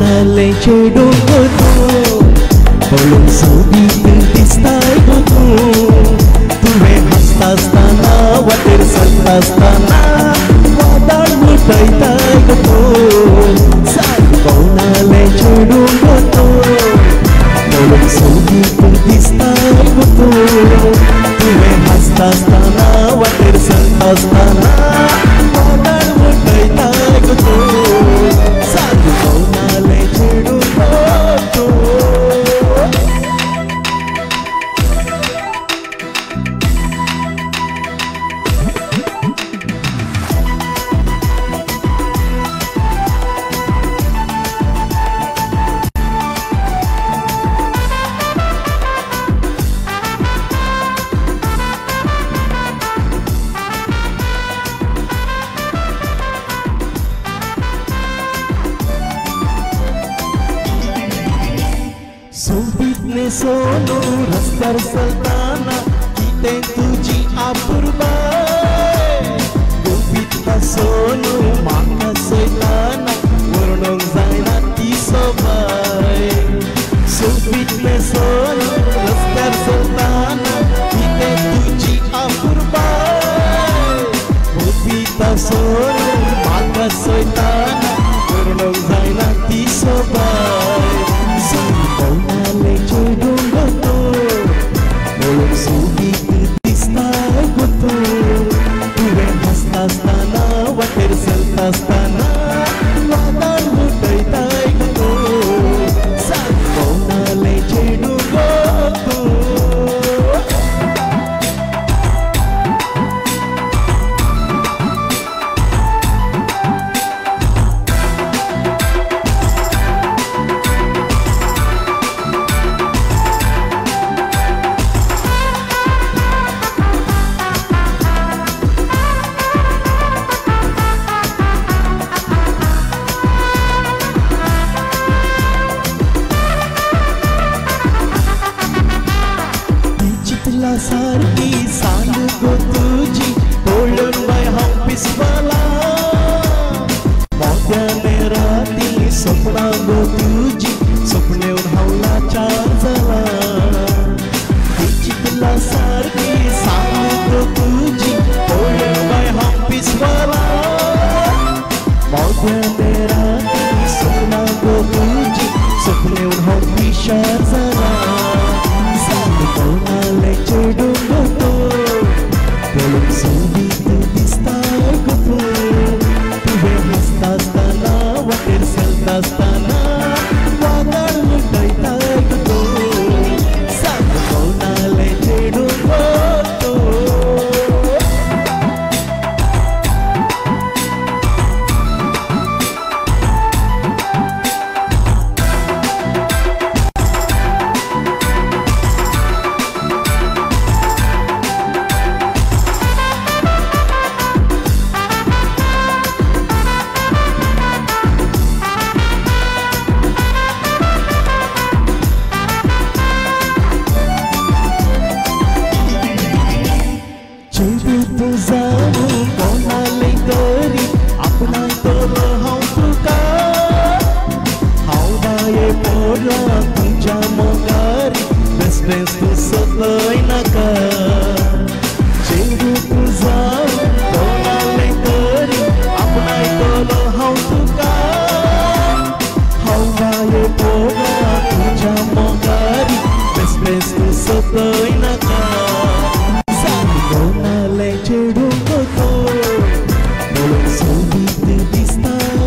lechedo goto Polong subit tistai goto Tuwe hastas tana water saltas tana Wadar mutai tai goto Sai pauna lechedo goto Polong subit tistai goto Tuwe hastas tana water saltas tana Wadar mutai tai goto Sai pauna lechedo goto Subitne sono rastar sultana Kite tuji apurbai Gupita sono maka soitana Warnong zainati sobai Subitne sono rastar sultana Kite tuji apurbai Gupita sono maka soitana Warnong zainati sobai Pauna lechedo goto Polong subit tistai goto Tuwe hastas tana water saltas tana Wadar mutai tai goto Sai pauna lechedo goto Sarki sang go tuji Polon by hampis bala Maunya nerati sopna go tuji Sopne un haula chanzala Dichitla sarki sang go tuji Polon by hampis bala Maunya nerati sopna go tuji Sopne un hampis chanzala Pauna lechedo goto Polong subit tistai goto Tuwe hastas tana water saltas tana Wadar mutai tai goto Sang pauna lechedo goto Zamu kona leitari apna tolo hau tuka hau daye pora tuja mogari best best tu sotloi naka chengu tu zamu kona leitari apna tolo hau tuka hau daye pora tuja mogari best best tu sotloi naka lechedo goto Polong subit tistai